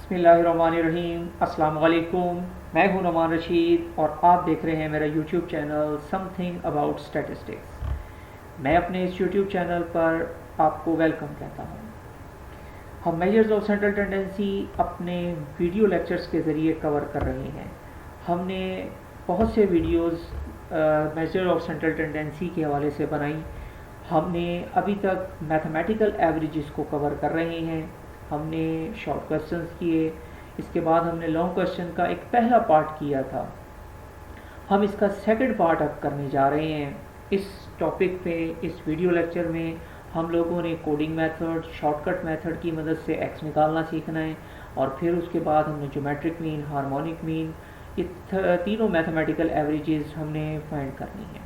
बिस्मिल्लाहिर्रहमानिर्रहीम। अस्सलाम वालेकुम। मैं हूं नुमान रशीद और आप देख रहे हैं मेरा YouTube channel something about statistics. मैं अपने इस यूट्यूब चैनल पर आपको वेलकम कहता हूं। हम मेजर्स ऑफ सेंट्रल टेंडेंसी अपने वीडियो लेक्चर्स के ज़रिए कवर कर रहे हैं। हमने बहुत से videos measure of central tendency के हवाले से बनाई। हमने अभी तक मैथमेटिकल एवरेजेस को कवर कर रहे हैं। हमने शॉर्ट क्वेश्चंस किए, इसके बाद हमने लॉन्ग क्वेश्चन का एक पहला पार्ट किया था। हम इसका सेकंड पार्ट अब करने जा रहे हैं। इस टॉपिक पे इस वीडियो लेक्चर में हम लोगों ने कोडिंग मेथड, शॉर्टकट मेथड की मदद से एक्स निकालना सीखना है और फिर उसके बाद हमने ज्योमेट्रिक मीन, हार्मोनिक मीन, ये तीनों मैथमेटिकल एवरेजेस हमने फाइंड करनी है।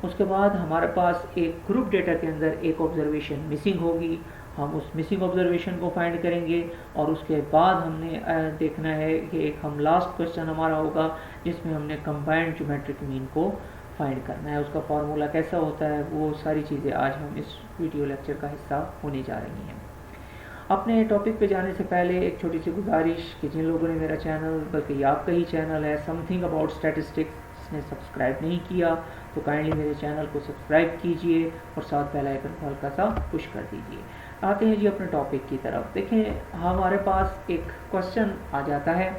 उसके बाद हमारे पास एक ग्रुप डेटा के अंदर एक ऑब्जर्वेशन मिसिंग होगी। हम उस मिसिंग ऑब्जर्वेशन को फाइंड करेंगे और उसके बाद हमने देखना है कि एक हम लास्ट क्वेश्चन हमारा होगा जिसमें हमने कंबाइंड ज्योमेट्रिक मीन को फाइंड करना है। उसका फार्मूला कैसा होता है, वो सारी चीज़ें आज हम इस वीडियो लेक्चर का हिस्सा होने जा रही हैं। अपने टॉपिक पे जाने से पहले एक छोटी सी गुजारिश कि जिन लोगों ने मेरा चैनल, बल्कि आपका ही चैनल है समथिंग अबाउट स्टैटिस्टिक्स, ने सब्सक्राइब नहीं किया तो काइंडली मेरे चैनल को सब्सक्राइब कीजिए और साथ बेल आइकन को हल्का सा पुश कर दीजिए। आते हैं जी अपने टॉपिक की तरफ। देखें, हमारे पास एक क्वेश्चन आ जाता है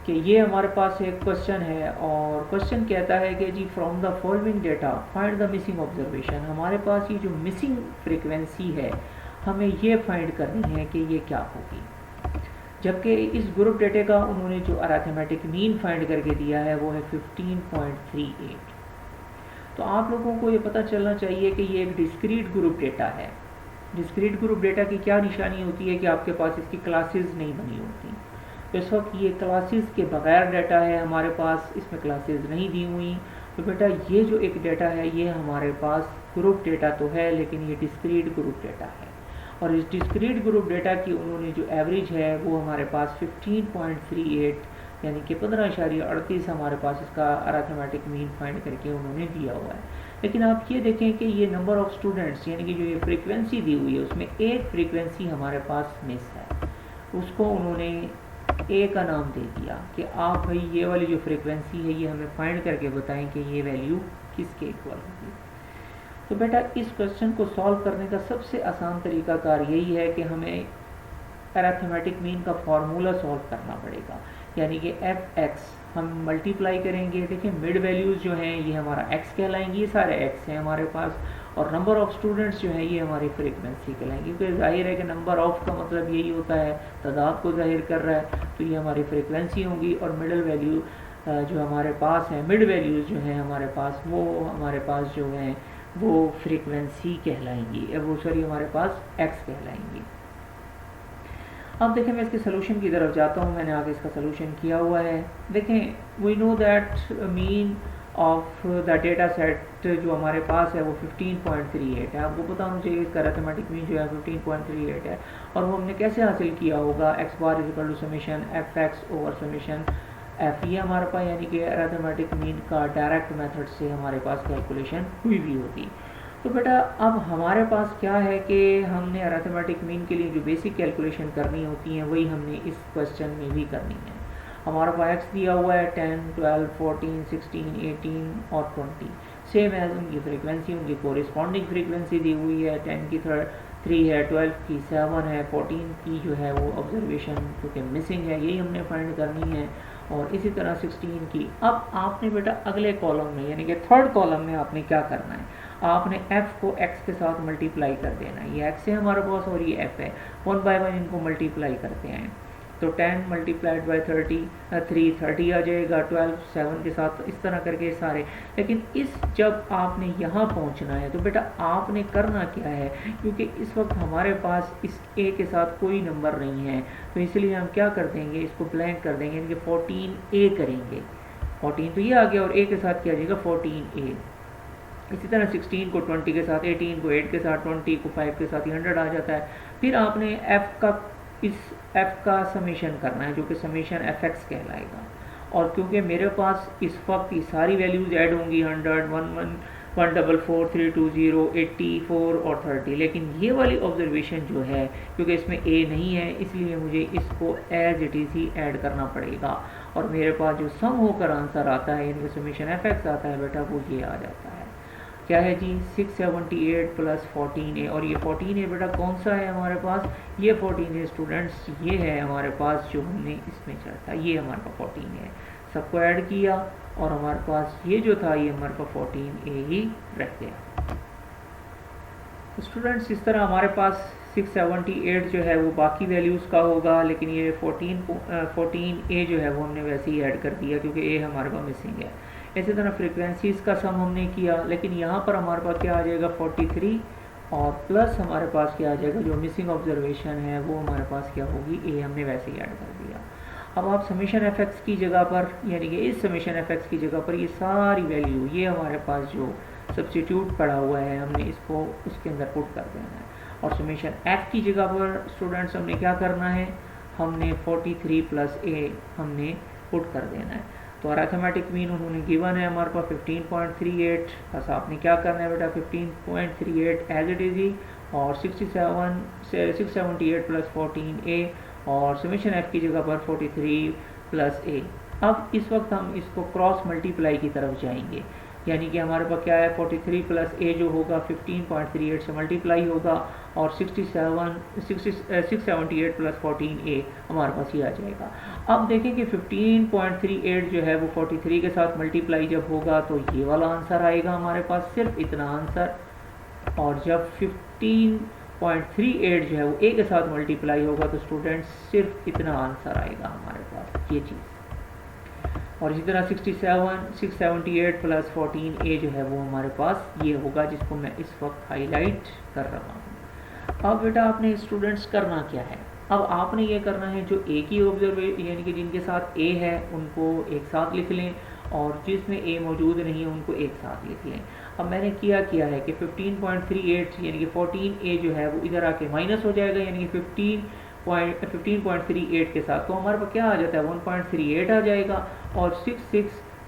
कि ये हमारे पास एक क्वेश्चन है और क्वेश्चन कहता है कि जी from the following data find the missing observation. हमारे पास ये जो मिसिंग फ्रीक्वेंसी है हमें ये फाइंड करनी है कि ये क्या होगी। जबकि इस ग्रुप डेटा का उन्होंने जो अरिथमेटिक मीन फाइंड करके दिया है वो है 15.38। तो आप लोगों को ये पता चलना चाहिए कि ये एक डिस्क्रीट ग्रुप डेटा है। डिस्क्रीट ग्रुप डेटा की क्या निशानी होती है कि आपके पास इसकी क्लासेस नहीं बनी होती। तो इस वक्त ये क्लासेस के बगैर डाटा है हमारे पास, इसमें क्लासेस नहीं दी हुई। तो बेटा ये जो एक डाटा है ये हमारे पास ग्रुप डेटा तो है लेकिन ये डिस्क्रीट ग्रुप डेटा है और इस डिस्क्रीट ग्रुप डेटा की उन्होंने जो एवरेज है वो हमारे पास 15.38 यानी कि 15.38 हमारे पास इसका अरिथमेटिक मीन फाइंड करके उन्होंने दिया हुआ है। लेकिन आप ये देखें कि ये नंबर ऑफ स्टूडेंट्स यानी कि जो ये फ्रीक्वेंसी दी हुई है उसमें एक फ्रीक्वेंसी हमारे पास मिस है। उसको उन्होंने ए का नाम दे दिया कि आप भाई ये वाली जो फ्रीक्वेंसी है ये हमें फाइंड करके बताएं कि ये वैल्यू किसके इक्वल होगी। तो बेटा इस क्वेश्चन को सॉल्व करने का सबसे आसान तरीकाकार यही है कि हमें अरिथमेटिक मीन का फार्मूला सॉल्व करना पड़ेगा। यानी कि एफ एक्स हम मल्टीप्लाई करेंगे। देखिए मिड वैल्यूज़ जो हैं ये हमारा एक्स कहलाएंगी, ये सारे एक्स हैं हमारे पास, और नंबर ऑफ़ स्टूडेंट्स जो हैं ये हमारी फ्रीक्वेंसी कहलाएंगी। क्योंकि जाहिर है कि नंबर ऑफ़ का मतलब यही होता है तादाद को जाहिर कर रहा है, तो ये हमारी फ्रीक्वेंसी होंगी। और मिडल वैल्यू जो हमारे पास है, मिड वैल्यूज़ जो हैं हमारे पास, वो हमारे पास जो हैं वो फ्रीक्वेंसी कहलाएंगी, वो सॉरी हमारे पास एक्स कहलाएंगी। अब देखें मैं इसके सोल्यूशन की तरफ जाता हूँ। मैंने आगे इसका सोल्यूशन किया हुआ है। देखें we know that mean of the data set जो हमारे पास है वो 15.38 है। आपको पता होना चाहिए इसका अरिथमेटिक मीन जो है 15.38 है। और वो हमने कैसे हासिल किया होगा, X bar is equal to summation F X over summation F, ये हमारे पास यानी कि अरिथमेटिक मीन का डायरेक्ट मेथड से हमारे पास कैलकुलेशन हुई भी होती। तो बेटा अब हमारे पास क्या है कि हमने अरिथमेटिक मीन के लिए जो बेसिक कैलकुलेशन करनी होती हैं वही हमने इस क्वेश्चन में भी करनी है। हमारा पास एक्स दिया हुआ है 10, 12, 14, 16, 18 और 20। सेम एज उनकी फ्रीक्वेंसी, उनकी कोरिस्पॉन्डिंग फ्रीक्वेंसी दी हुई है। 10 की 3 है, 12 की 7 है, 14 की जो है वो ऑब्जर्वेशन क्योंकि मिसिंग है यही हमने फाइंड करनी है, और इसी तरह 16 की। अब आपने बेटा अगले कॉलम में यानी कि थर्ड कॉलम में आपने क्या करना है, आपने f को x के साथ मल्टीप्लाई कर देना है। ये x है हमारे पास और ये f है, 1 बाय 1 इनको मल्टीप्लाई करते हैं। तो 10 मल्टीप्लाइड बाई 30 आ जाएगा, 12 7 के साथ, इस तरह करके सारे। लेकिन इस जब आपने यहाँ पहुँचना है तो बेटा आपने करना क्या है, क्योंकि इस वक्त हमारे पास इस a के साथ कोई नंबर नहीं है, तो इसलिए हम क्या कर देंगे, इसको ब्लैंक कर देंगे, यानी कि 14a करेंगे। 14 तो ये आ गया और a के साथ क्या आ जाएगा 14a। इसी तरह 16 को 20 के साथ, 18 को 8 के साथ, 20 को 5 के साथ, 100 आ जाता है। फिर आपने इस f का समेशन करना है जो कि समेशन fx कहलाएगा। और क्योंकि मेरे पास इस वक्त ये सारी वैल्यूज़ ऐड होंगी 100, 144,320, 84 और 30। लेकिन ये वाली ऑब्जर्वेशन जो है, क्योंकि इसमें ए नहीं है, इसलिए मुझे इसको एज इट इज़ ही ऐड करना पड़ेगा और मेरे पास जो सम होकर आंसर आता है, यानी समीशन एफ एक्स आता है बेटा, वो ये आ जाता है। क्या है जी, 678 प्लस 14a। और ये 14a बेटा कौन सा है हमारे पास? ये 14a स्टूडेंट्स ये है हमारे पास जो हमने इसमें चढ़ा था, ये हमारे पास 14a है। सबको ऐड किया और हमारे पास ये जो था ये हमारे पास 14a ही रह गया। स्टूडेंट्स इस तरह हमारे पास 678 जो है वो बाकी वैल्यूज़ का होगा, लेकिन ये 14a जो है वो हमने वैसे ही ऐड कर दिया क्योंकि a हमारे पास मिसिंग है। इसी तरह फ्रीक्वेंसीज़ का सम हमने किया, लेकिन यहाँ पर हमारे पास क्या आ जाएगा 43 और प्लस हमारे पास क्या आ जाएगा, जो मिसिंग ऑब्जर्वेशन है वो हमारे पास क्या होगी, ए हमने वैसे ही ऐड कर दिया। अब आप समीशन एफ एक्स की जगह पर, यानी कि इस समीशन एफ एक्स की जगह पर ये सारी वैल्यू, ये हमारे पास जो सब्स्टिट्यूट पड़ा हुआ है, हमने इसको उसके अंदर पुट कर देना है। और समीशन एफ की जगह पर स्टूडेंट्स हमने क्या करना है, हमने 43 प्लस ए हमने पुट कर देना है। तो अरिथमेटिक मीन उन्होंने गिवन है हमारे पास 15.38, बस आपने क्या करना है बेटा 15.38 एज इट इज़ ही, और 678 प्लस 14a और समीशन एफ की जगह पर 43 प्लस a। अब इस वक्त हम इसको क्रॉस मल्टीप्लाई की तरफ जाएंगे, यानी कि हमारे पास क्या है 43 प्लस a जो होगा 15.38 से मल्टीप्लाई होगा और 678 प्लस 14a हमारे पास ये आ जाएगा। अब देखें कि 15.38 जो है वो 43 के साथ मल्टीप्लाई जब होगा तो ये वाला आंसर आएगा हमारे पास, सिर्फ इतना आंसर। और जब 15.38 जो है वो a के साथ मल्टीप्लाई होगा तो स्टूडेंट्स सिर्फ इतना आंसर आएगा हमारे पास, ये चीज़। और इसी तरह 678 प्लस 14a जो है वो हमारे पास ये होगा, जिसको मैं इस वक्त हाईलाइट कर रहा हूँ। अब बेटा आपने स्टूडेंट्स करना क्या है, अब आपने ये करना है जो ए की ऑब्जर्वेशन, यानी कि जिनके साथ ए है उनको एक साथ लिख लें और जिसमें ए मौजूद नहीं है उनको एक साथ लिख लें। अब मैंने किया है कि 15.38 यानी कि 14a जो है वो इधर आके माइनस हो जाएगा, यानी कि 15.38 के साथ, तो हमारे पास क्या आ जाता है 1.38 आ जाएगा, और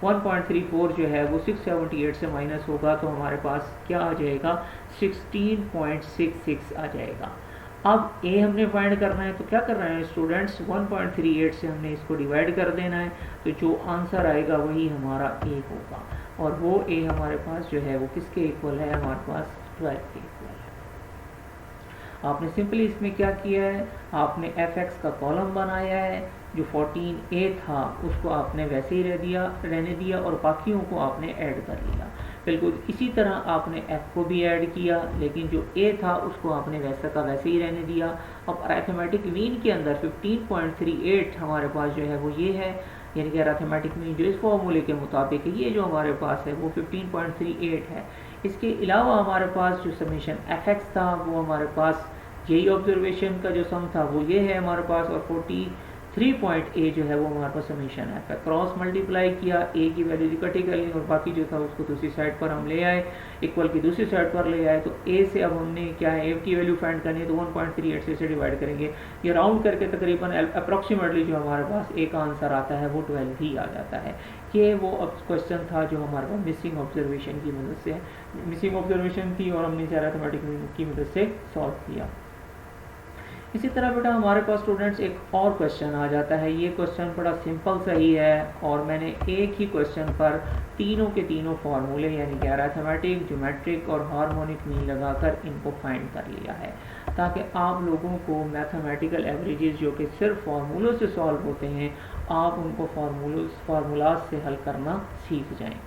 1.34 जो है वो 678 से माइनस होगा तो हमारे पास क्या आ जाएगा 16.66 आ जाएगा। अब a हमने फाइंड करना है, तो क्या करना है स्टूडेंट्स, 1.38 से हमने इसको डिवाइड कर देना है, तो जो आंसर आएगा वही हमारा a होगा, और वो a हमारे पास जो है वो किसके इक्वल है, हमारे पास 12 के इक्वल है। आपने सिंपली इसमें क्या किया है, आपने एफ एक्स का कॉलम बनाया है, जो 14a था उसको आपने वैसे ही रहने दिया और बाकियों को आपने ऐड कर लिया। बिल्कुल इसी तरह आपने f को भी ऐड किया, लेकिन जो a था उसको आपने वैसा का वैसे ही रहने दिया। अब अरिथमेटिक मीन के अंदर 15.38 हमारे पास जो है वो ये है, यानी कि अरिथमेटिक मीन जो इस फॉर्मूले के मुताबिक है, ये जो हमारे पास है वो 15.38 है। इसके अलावा हमारे पास जो समीशन एफ एक्स था वो हमारे पास यही ऑब्जर्वेशन का जो सम था वो ये है हमारे पास, और 43.a जो है वो हमारे पास समीशन है। क्रॉस मल्टीप्लाई किया, a की वैल्यू इकट्ठी कर ली और बाकी जो था उसको दूसरी साइड पर हम ले आए, इक्वल की दूसरी साइड पर ले आए। तो a से अब हमने क्या है a की वैल्यू फाइंड करनी है, तो 1.38 से इसे डिवाइड करेंगे, ये राउंड करके तकरीबन अप्रॉक्सीमेटली जो हमारे पास a का आंसर आता है वो 12 ही आ जाता है। ये वो अब क्वेश्चन था जो हमारे पास मिसिंग ऑब्जर्वेशन की मदद से मिसिंग ऑब्जर्वेशन थी और हमने अरिथमेटिक की मदद से सॉल्व किया। इसी तरह बेटा हमारे पास स्टूडेंट्स एक और क्वेश्चन आ जाता है। ये क्वेश्चन बड़ा सिंपल सही है और मैंने एक ही क्वेश्चन पर तीनों के तीनों फार्मूले यानी कि अरिथमेटिक, ज्योमेट्रिक और हार्मोनिक मीन लगाकर इनको फाइंड कर लिया है, ताकि आप लोगों को मैथमेटिकल एवरेजेस जो कि सिर्फ फार्मूलों से सॉल्व होते हैं, आप उनको फार्मूलाज से हल करना सीख जाएं।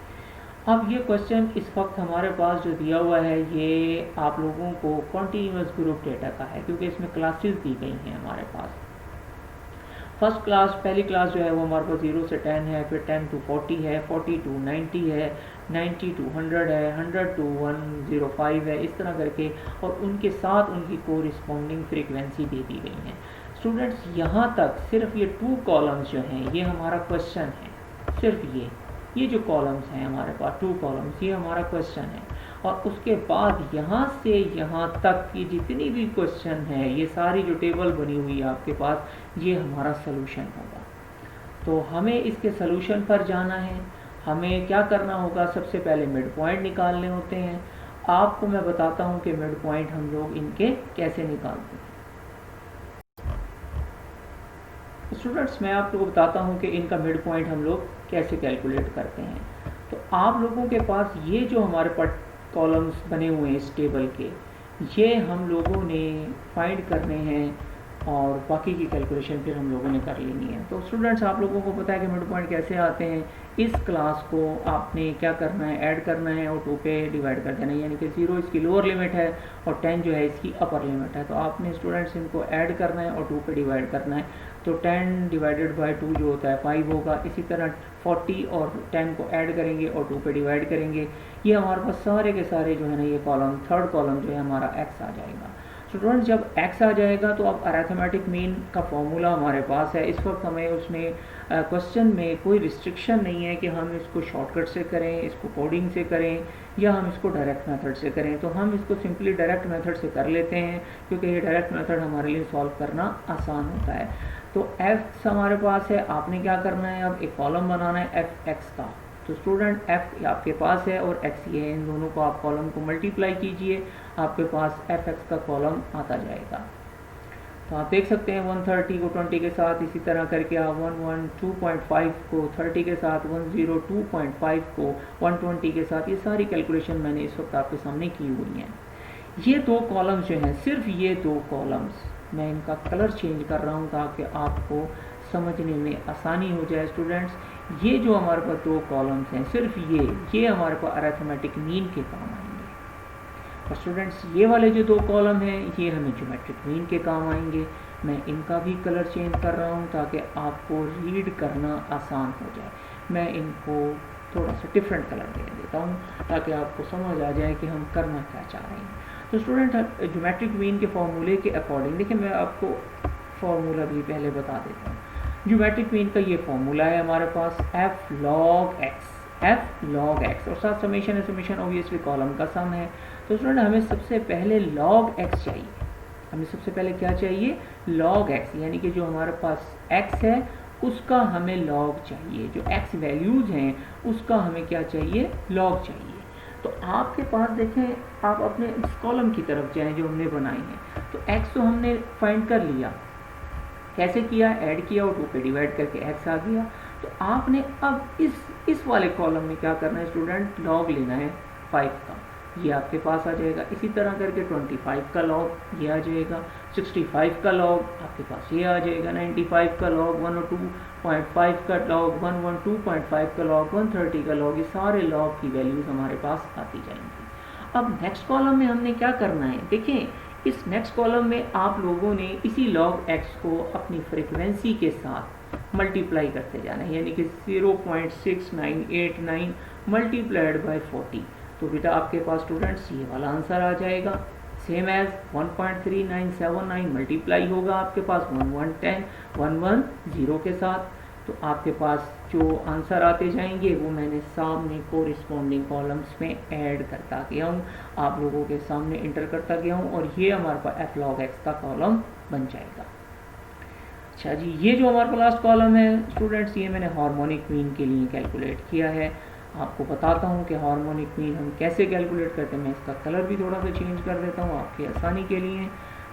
अब ये क्वेश्चन इस वक्त हमारे पास जो दिया हुआ है ये आप लोगों को कॉन्टीन्यूअस ग्रुप डेटा का है, क्योंकि इसमें क्लासेस दी गई हैं हमारे पास। फर्स्ट क्लास, पहली क्लास जो है वो हमारे पास 0 से 10 है, फिर 10 to 40 है, 40 to 90 है, 90 to 100 है, 100 to 105 है, इस तरह करके, और उनके साथ उनकी कोरिस्पॉन्डिंग फ्रीक्वेंसी दे दी गई है। स्टूडेंट्स यहाँ तक सिर्फ ये 2 कॉलम्स जो हैं ये हमारा क्वेश्चन है, सिर्फ ये जो कॉलम्स हैं हमारे पास 2 कॉलम्स, ये हमारा क्वेश्चन है। और उसके बाद यहाँ से यहाँ तक ये जितनी भी क्वेश्चन है, ये सारी जो टेबल बनी हुई है आपके पास, ये हमारा सलूशन होगा। तो हमें इसके सलूशन पर जाना है। हमें क्या करना होगा, सबसे पहले मिड पॉइंट निकालने होते हैं। आपको मैं बताता हूँ कि मिड पॉइंट हम लोग इनके कैसे निकालते हैं। स्टूडेंट्स, मैं आप लोगों को बताता हूँ कि इनका मिड पॉइंट हम लोग कैसे कैलकुलेट करते हैं। तो आप लोगों के पास ये जो हमारे पास कॉलम्स बने हुए हैं इस टेबल के, ये हम लोगों ने फाइंड करने हैं और बाकी की कैलकुलेशन फिर हम लोगों ने कर लेनी है। तो स्टूडेंट्स, आप लोगों को पता है कि मिड पॉइंट कैसे आते हैं। इस क्लास को आपने क्या करना है, ऐड करना है और 2 पे डिवाइड कर देना है, यानी कि 0 इसकी लोअर लिमिट है और 10 जो है इसकी अपर लिमिट है। तो आपने स्टूडेंट्स इनको ऐड करना है और 2 पे डिवाइड करना है। तो 10 डिवाइडेड बाई 2 जो होता है 5 होगा। इसी तरह 40 और 10 को ऐड करेंगे और 2 पे डिवाइड करेंगे। ये हमारे पास सारे के सारे जो है ना, ये कॉलम, थर्ड कॉलम जो है हमारा x आ जाएगा। स्टूडेंट्स, जब x आ जाएगा तो अब अरिथमेटिक मीन का फॉर्मूला हमारे पास है। इस वक्त हमें उसमें क्वेश्चन में कोई रिस्ट्रिक्शन नहीं है कि हम इसको शॉर्टकट से करें, इसको कोडिंग से करें या हम इसको डायरेक्ट मेथड से करें। तो हम इसको सिंपली डायरेक्ट मेथड से कर लेते हैं, क्योंकि ये डायरेक्ट मेथड हमारे लिए सॉल्व करना आसान होता है। तो f हमारे पास है, आपने क्या करना है, अब एक कॉलम बनाना है f(x) का। तो स्टूडेंट f आपके पास है और x ये है, इन दोनों को आप कॉलम को मल्टीप्लाई कीजिए, आपके पास f(x) का कॉलम आता जाएगा। तो आप देख सकते हैं 130 को 20 के साथ, इसी तरह करके आप 112.5 को 30 के साथ, 102.5 को 120 के साथ, ये सारी कैलकुलेशन मैंने इस वक्त आपके सामने की हुई हैं। ये 2 कॉलम्स जो हैं, सिर्फ ये 2 कॉलम्स, मैं इनका कलर चेंज कर रहा हूँ ताकि आपको समझने में आसानी हो जाए। स्टूडेंट्स, ये जो हमारे पास 2 कॉलम्स हैं, सिर्फ ये हमारे पास अरिथमेटिक मीन के काम आएंगे। और स्टूडेंट्स, ये वाले जो 2 कॉलम हैं, ये हमें ज्योमेट्रिक मीन के काम आएंगे। मैं इनका भी कलर चेंज कर रहा हूँ ताकि आपको रीड करना आसान हो जाए। मैं इनको थोड़ा सा डिफरेंट कलर दे देता हूँ ताकि आपको समझ आ जाए कि हम करना क्या चाह रहे हैं। तो स्टूडेंट, ज्योमेट्रिक मीन के फॉर्मूले के अकॉर्डिंग, देखिए मैं आपको फॉर्मूला भी पहले बता देता हूँ। ज्योमेट्रिक मीन का ये फॉर्मूला है हमारे पास f log x, और साथ समेशन है, समेशन ऑब्वियसली कॉलम का सम है। तो स्टूडेंट, हमें सबसे पहले log x चाहिए। हमें सबसे पहले क्या चाहिए, log x, यानी कि जो हमारे पास x है उसका हमें log चाहिए, जो x वैल्यूज़ हैं उसका हमें क्या चाहिए, log चाहिए। तो आपके पास देखें, आप अपने इस कॉलम की तरफ जाएं जो हमने बनाई है। तो x तो हमने फाइंड कर लिया, कैसे किया, ऐड किया और 2 पे डिवाइड करके x आ गया। तो आपने अब इस वाले कॉलम में क्या करना है स्टूडेंट, लॉग लेना है 5 का, ये आपके पास आ जाएगा। इसी तरह करके 25 का लॉग ये आ जाएगा, 65 का लॉग आपके पास ये आ जाएगा, 95 का लॉग, 102.5 का लॉग, 112.5 का लॉग, 130 का लॉग, ये सारे लॉग की वैल्यूज़ हमारे पास आती जाएंगी। अब नेक्स्ट कॉलम में हमने क्या करना है, देखें इस नेक्स्ट कॉलम में आप लोगों ने इसी log x को अपनी फ्रीक्वेंसी के साथ मल्टीप्लाई करते जाना है, यानी कि 0.6989 मल्टीप्लाइड बाय 40। तो बेटा आपके पास स्टूडेंट्स ये वाला आंसर आ जाएगा, सेम एज 1.3979 मल्टीप्लाई होगा आपके पास 110 के साथ। तो आपके पास जो आंसर आते जाएंगे वो मैंने सामने कोरिस्पॉन्डिंग कॉलम्स में ऐड करता गया हूँ, आप लोगों के सामने इंटर करता गया हूँ, और ये हमारे पास f log x का कॉलम बन जाएगा। अच्छा जी, ये जो हमारे पास लास्ट कॉलम है स्टूडेंट्स, ये मैंने हार्मोनिक मीन के लिए कैलकुलेट किया है। आपको बताता हूँ कि हार्मोनिक मीन हम कैसे कैलकुलेट करते हैं। मैं इसका कलर भी थोड़ा सा चेंज कर देता हूँ आपकी आसानी के लिए।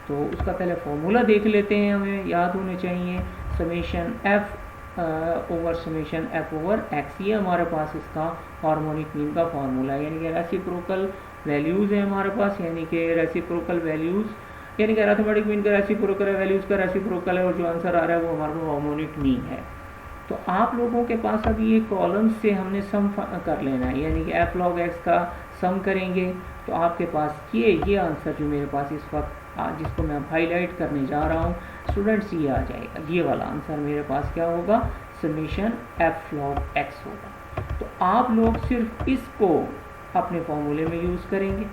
तो उसका पहले फॉर्मूला देख लेते हैं, हमें याद होने चाहिए, summation f over summation f over x, ये हमारे पास इसका हार्मोनिक मीन का फार्मूला है। यानी कि रेसिप्रोकल वैल्यूज़ है हमारे पास, यानी कि रेसिप्रोकल वैल्यूज़, यानी कि अरिथमेटिक मीन का रेसिप्रोकल है, वैल्यूज़ का रेसिप्रोकल है, और जो आंसर आ रहा है वो हमारे पास हार्मोनिक मीन है। तो आप लोगों के पास अभी ये कॉलम से हमने सम कर लेना है, यानी कि f log x का सम करेंगे तो आपके पास ये आंसर जो मेरे पास इस वक्त जिसको मैं हाईलाइट करने जा रहा हूँ स्टूडेंट्स, ये आ जाएगा। ये वाला आंसर मेरे पास क्या होगा, समेशन f log x होगा। तो आप लोग सिर्फ इसको अपने फॉर्मूले में यूज़ करेंगे।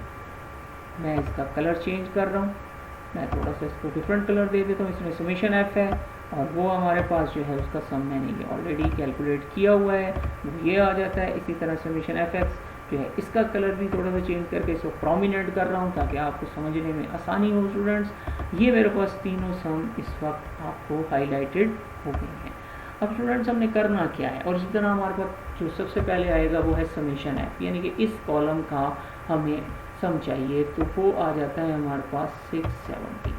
मैं इसका कलर चेंज कर रहा हूँ, मैं थोड़ा सा इसको डिफरेंट कलर दे देता हूँ। इसमें समेशन f है और वो हमारे पास जो है उसका सम मैंने ऑलरेडी कैलकुलेट किया हुआ है, वो ये आ जाता है। इसी तरह समेशन fx जो है इसका कलर भी थोड़ा सा चेंज करके इसको प्रोमिनेंट कर रहा हूँ ताकि आपको समझने में आसानी हो स्टूडेंट्स। ये मेरे पास तीनों सम इस वक्त आपको हाईलाइटेड हो गए हैं। अब स्टूडेंट्स हमने करना क्या है, और इसी तरह हमारे पास जो सबसे पहले आएगा वो है समीशन एफ, यानी कि इस कॉलम का हमें सम चाहिए, तो वो आ जाता है हमारे पास 670।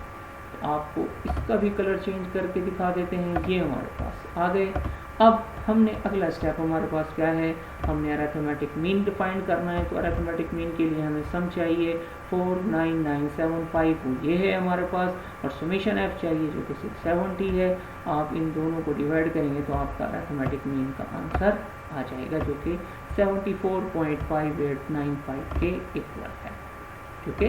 तो आपको इसका भी कलर चेंज करके दिखा देते हैं, ये हमारे पास आ गए। अब हमने अगला स्टेप हमारे पास क्या है, हमने अरिथमेटिक मीन डिफाइन करना है। तो अरिथमेटिक मीन के लिए हमें सम चाहिए 49975, ये है हमारे पास, और समेशन एफ चाहिए जो कि 670 है। आप इन दोनों को डिवाइड करेंगे तो आपका अरिथमेटिक मीन का आंसर आ जाएगा जो कि 74.5895 के इक्वल है, जो कि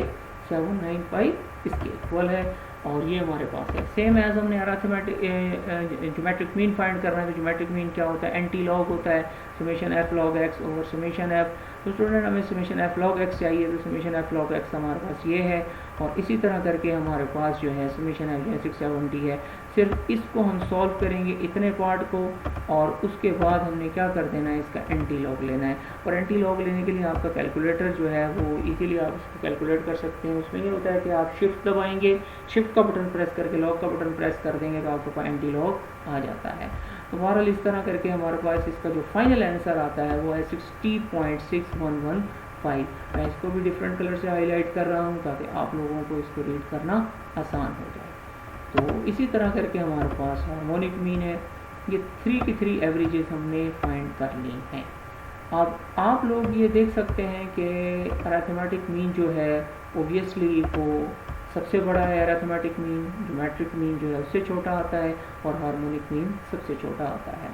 795 इसके इक्वल है। और ये हमारे पास है सेम एज हमने अरिथमेटिक ज्योमेट्रिक मीन फाइंड करना है। तो ज्योमेट्रिक मीन क्या होता है, एंटी लॉग होता है summation F log x over summation F. तो स्टूडेंट हमें समेशन एफ लॉग एक्स चाहिए, तो समेशन एफ लॉग एक्स हमारे पास ये है। और इसी तरह करके हमारे पास जो है समेशन एफ जो है 670 है। सिर्फ इसको हम सॉल्व करेंगे इतने पार्ट को, और उसके बाद हमने क्या कर देना है, इसका एंटी लॉग लेना है। और एंटी लॉग लेने के लिए आपका कैलकुलेटर जो है वो इजीली आप उसको कैलकुलेट कर सकते हैं। उसमें ये होता है कि आप शिफ्ट दबाएंगे, शिफ्ट का बटन प्रेस करके लॉग का बटन प्रेस कर देंगे तो आपके पास एंटी लॉग आ जाता है। तो बहरहाल इस तरह करके हमारे पास इसका जो फाइनल आंसर आता है वो है 60.6115। मैं इसको भी डिफरेंट कलर से हाईलाइट कर रहा हूँ ताकि आप लोगों को इसको रीड करना आसान हो जाए। तो इसी तरह करके हमारे पास हार्मोनिक मीन है। ये 3 की 3 एवरेजेस हमने फाइंड कर ली हैं। अब आप लोग ये देख सकते हैं कि अरिथमेटिक मीन जो है ओबियसली वो सबसे बड़ा है, अरिथमेटिक मीन, ज्योमेट्रिक मीन जो है उससे छोटा आता है, और हार्मोनिक मीन सबसे छोटा आता है।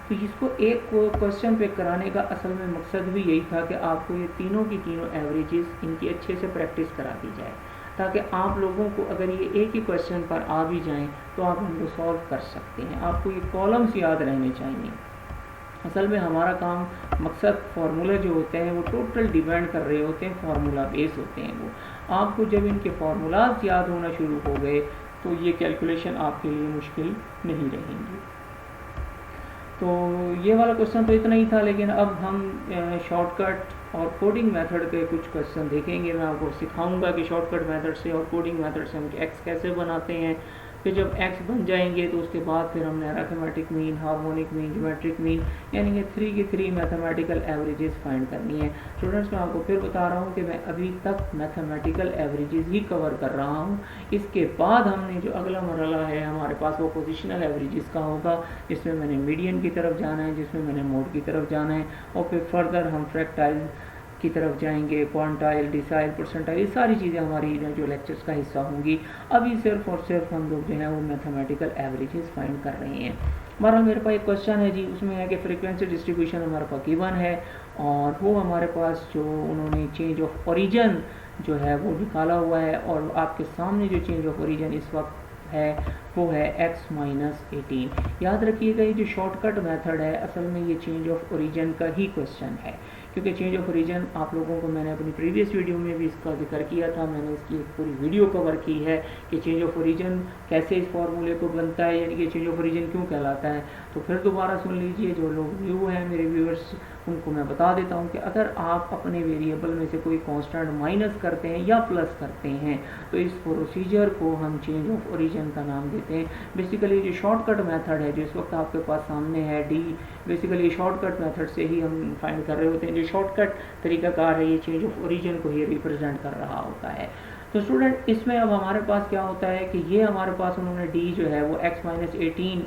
तो इसको एक क्वेश्चन पे कराने का असल में मकसद भी यही था कि आपको ये तीनों की तीनों एवरेजेस इनकी अच्छे से प्रैक्टिस करा दी जाए, ताकि आप लोगों को अगर ये एक ही क्वेश्चन पर आ भी जाएं तो आप उनको सॉल्व कर सकते हैं। आपको ये कॉलम्स याद रहने चाहिए। असल में हमारा काम मकसद फार्मूला जो होते हैं वो टोटल डिपेंड कर रहे होते हैं, फार्मूला बेस होते हैं वो। आपको जब इनके फार्मूलाज याद होना शुरू हो गए तो ये कैलकुलेशन आपके लिए मुश्किल नहीं रहेंगी। तो ये वाला क्वेश्चन तो इतना ही था, लेकिन अब हम शॉर्टकट और कोडिंग मेथड के कुछ क्वेश्चन देखेंगे। मैं आपको सिखाऊंगा कि शॉर्टकट मेथड से और कोडिंग मेथड से हम एक्स कैसे बनाते हैं। फिर जब एक्स बन जाएंगे तो उसके बाद फिर हमने arithmetic mean, harmonic mean, geometric mean यानी कि 3 की 3 मैथमेटिकल एवरेजेस फाइंड करनी है। स्टूडेंट्स मैं आपको फिर बता रहा हूँ कि मैं अभी तक मैथमेटिकल एवरेजेस ही कवर कर रहा हूँ। इसके बाद हमने जो अगला मरहला है हमारे पास वो पोजिशनल एवरेजेस का होगा, जिसमें मैंने मीडियन की तरफ जाना है, जिसमें मैंने मोड की तरफ जाना है, और फिर फर्दर हम फ्रैक्टाइल की तरफ जाएंगे, क्वांटाइल, डिसाइल, परसेंटाइल, ये सारी चीज़ें हमारी जो लेक्चर्स का हिस्सा होंगी। अभी सिर्फ और सिर्फ हम लोग जो है वो मैथमेटिकल एवरेजेस फाइंड कर रहे हैं। हमारा मेरे पास एक क्वेश्चन है जी, उसमें है कि फ्रीक्वेंसी डिस्ट्रीब्यूशन हमारे पास गिवन है, और वो हमारे पास जो उन्होंने चेंज ऑफ ओरिजिन जो है वो निकाला हुआ है, और आपके सामने जो चेंज ऑफ ओरिजिन इस वक्त है वो है x-18। याद रखिएगा ये जो शॉर्टकट मेथड है असल में ये चेंज ऑफ ओरिजिन का ही क्वेश्चन है, क्योंकि चेंज ऑफ ओरिजिन आप लोगों को मैंने अपनी प्रीवियस वीडियो में भी इसका जिक्र किया था। मैंने इसकी एक पूरी वीडियो कवर की है कि चेंज ऑफ ओरिजिन कैसे इस फॉर्मूले को बनता है, यानी कि चेंज ऑफ ओरिजिन क्यों कहलाता है। तो फिर दोबारा सुन लीजिए, जो लोग न्यू हैं मेरे व्यूअर्स उनको मैं बता देता हूँ कि अगर आप अपने वेरिएबल में से कोई कांस्टेंट माइनस करते हैं या प्लस करते हैं तो इस प्रोसीजर को हम चेंज ऑफ ओरिजिन का नाम देते हैं। बेसिकली जो शॉर्टकट मेथड है जो इस वक्त आपके पास सामने है डी, बेसिकली शॉर्टकट मेथड से ही हम फाइंड कर रहे होते हैं। जो शॉर्टकट तरीकाकार है ये चेंज ऑफ ओरिजिन को ही रिप्रेजेंट कर रहा होता है। तो स्टूडेंट इसमें अब हमारे पास क्या होता है कि ये हमारे पास उन्होंने डी जो है वो x-18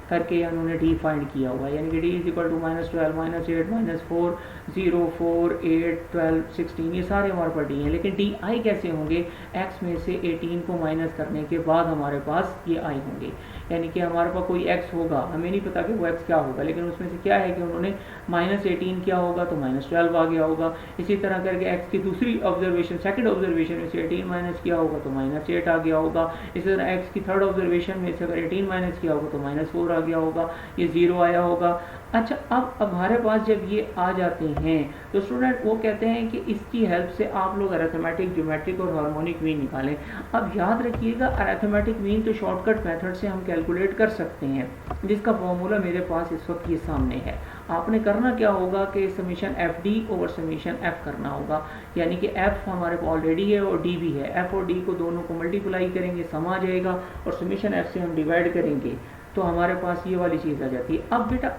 करके उन्होंने डी फाइंड किया हुआ है, यानी कि डी इज इक्वल टू -12, -8, -4, 0, 4, 8, 12, 16 ये सारे हमारे पास डी हैं। लेकिन डी आई कैसे होंगे, x में से 18 को माइनस करने के बाद हमारे पास ये आई होंगे, यानी कि हमारे पास कोई x होगा, हमें नहीं पता कि वो x क्या होगा, लेकिन उसमें से क्या है कि उन्होंने -18 क्या होगा तो -12 आ गया होगा। इसी तरह करके x की दूसरी ऑब्जर्वेशन, सेकंड ऑब्जर्वेशन में से 18 माइनस किया होगा तो -8 आ गया होगा। इसी तरह x की थर्ड ऑब्जर्वेशन में से अगर 18 माइनस किया होगा तो -4 आ गया होगा, ये 0 आया होगा। अच्छा अब हमारे पास जब ये आ जाते हैं तो स्टूडेंट वो कहते हैं कि इसकी हेल्प से आप लोग अरिथमेटिक, ज्योमेट्रिक और हार्मोनिक मीन निकालें। अब याद रखिएगा अरिथमेटिक मीन तो शॉर्टकट मेथड से हम कैलकुलेट कर सकते हैं, जिसका फॉर्मूला मेरे पास इस वक्त ये सामने है। आपने करना क्या होगा कि summation F D over summation F करना होगा, यानी कि एफ हमारे पास ऑलरेडी है और डी भी है। एफ और डी को दोनों को मल्टीप्लाई करेंगे, सम आ जाएगा, और समीशन एफ से हम डिवाइड करेंगे तो हमारे पास ये वाली चीज़ आ जाती है। अब बेटा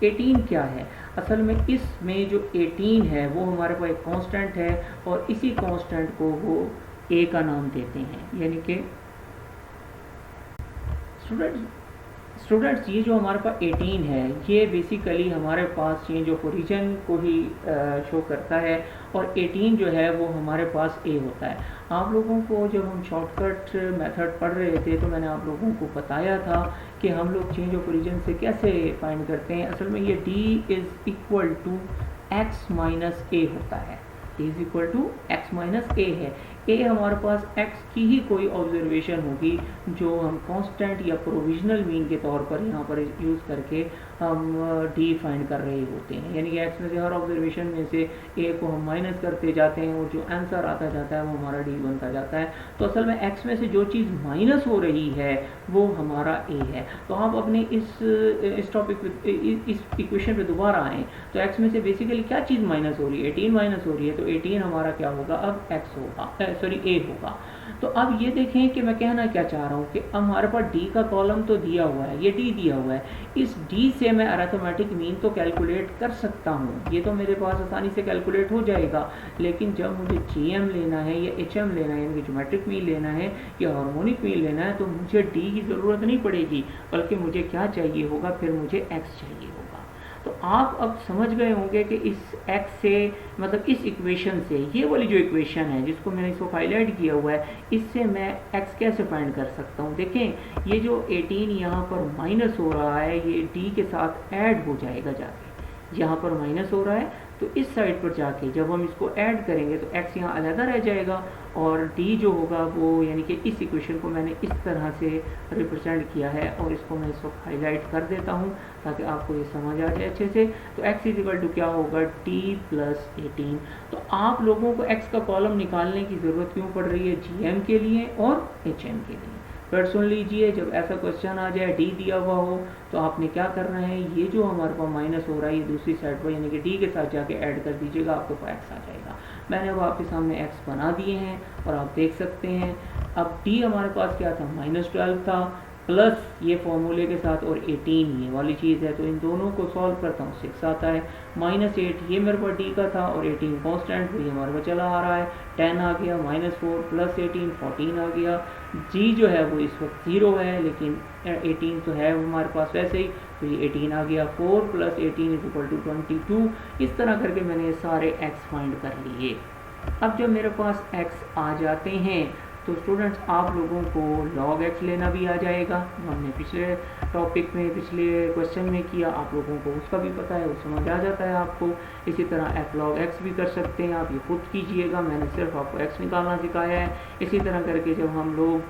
18 क्या है? असल में इसमें जो 18 है वो हमारे पास एक कांस्टेंट है और इसी कांस्टेंट को वो ए का नाम देते हैं। यानी कि स्टूडेंट्स ये जो हमारे पास 18 है ये बेसिकली हमारे पास चेंज ऑफ ओरिजिन को ही शो करता है और 18 जो है वो हमारे पास ए होता है। आप लोगों को जब हम शॉर्टकट मेथड पढ़ रहे थे तो मैंने आप लोगों को बताया था कि हम लोग चेंज ऑफ ओरिजिन से कैसे फाइंड करते हैं। असल में ये d is equal to x minus a होता है। D is equal to x minus a है। ए हमारे पास x की ही कोई ऑब्जर्वेशन होगी जो हम कांस्टेंट या प्रोविजनल मीन के तौर पर यहाँ पर यूज़ करके हम डी फाइंड कर रहे होते हैं। यानी कि x में से हर ऑब्जर्वेशन में से a को हम माइनस करते जाते हैं और जो आंसर आता जाता है वो हमारा डी बनता जाता है। तो असल में x में से जो चीज़ माइनस हो रही है वो हमारा a है। तो आप अपने इस टॉपिक पे इस इक्वेशन पे दोबारा आएँ तो x में से बेसिकली क्या चीज़ माइनस हो रही है? 18 माइनस हो रही है। तो 18 हमारा क्या होगा? अब x होगा, ए होगा। तो अब ये देखें कि मैं कहना क्या चाह रहा हूँ कि हमारे पास डी का कॉलम तो दिया हुआ है, ये डी दिया हुआ है। इस डी से मैं अरिथमेटिक मीन तो कैलकुलेट कर सकता हूँ, ये तो मेरे पास आसानी से कैलकुलेट हो जाएगा। लेकिन जब मुझे जीएम लेना है या एचएम लेना है, यानी कि ज्योमेट्रिक मीन लेना है या हार्मोनिक मीन लेना है, तो मुझे डी की ज़रूरत नहीं पड़ेगी, बल्कि मुझे क्या चाहिए होगा? फिर मुझे एक्स चाहिए होगा। तो आप अब समझ गए होंगे कि इस x से मतलब इस इक्वेशन से, ये वाली जो इक्वेशन है जिसको मैंने इसको हाईलाइट किया हुआ है, इससे मैं x कैसे फाइंड कर सकता हूँ। देखें ये जो 18 यहाँ पर माइनस हो रहा है ये d के साथ ऐड हो जाएगा जाके। यहाँ पर माइनस हो रहा है तो इस साइड पर जाके जब हम इसको ऐड करेंगे तो x यहाँ अलग रह जाएगा और d जो होगा वो, यानी कि इस इक्वेशन को मैंने इस तरह से रिप्रेजेंट किया है और इसको मैं इस वक्त हाईलाइट कर देता हूँ ताकि आपको ये समझ आ जाए अच्छे से। तो x इज इक्वल टू क्या होगा? d plus 18। तो आप लोगों को x का कॉलम निकालने की ज़रूरत क्यों पड़ रही है? gm के लिए और hm के लिए। फिर सुन लीजिए, जब ऐसा क्वेश्चन आ जाए डी दिया हुआ हो तो आपने क्या करना है, ये जो हमारे पास माइनस हो रहा है ये दूसरी साइड पर यानी कि डी के साथ जाके ऐड कर दीजिएगा, आपके पास एक्स आ जाएगा। मैंने अब आपके सामने एक्स बना दिए हैं और आप देख सकते हैं। अब डी हमारे पास क्या था? -12 था, प्लस ये फॉर्मूले के साथ और 18 ये वाली चीज़ है। तो इन दोनों को सॉल्व करता हूँ, 6 आता है। -8 ये मेरे पास डी का था और 18 कांस्टेंट ये हमारे पास चला आ रहा है। 10 आ गया, -4 प्लस 18 14 आ गया। जी जो है वो इस वक्त 0 है, लेकिन 18 तो है हमारे पास वैसे ही, तो ये 18 आ गया। 4 प्लस 18 इज इक्वल टू 22। इस तरह करके मैंने ये सारे एक्स फाइंड कर लिए। अब जब मेरे पास एक्स आ जाते हैं तो स्टूडेंट्स आप लोगों को log x लेना भी आ जाएगा। हमने पिछले टॉपिक में पिछले क्वेश्चन में किया, आप लोगों को उसका भी पता है, वो समझ आ जाता है आपको। इसी तरह f log x भी कर सकते हैं आप, ये खुद कीजिएगा, मैंने सिर्फ आपको x निकालना सिखाया है। इसी तरह करके जब हम लोग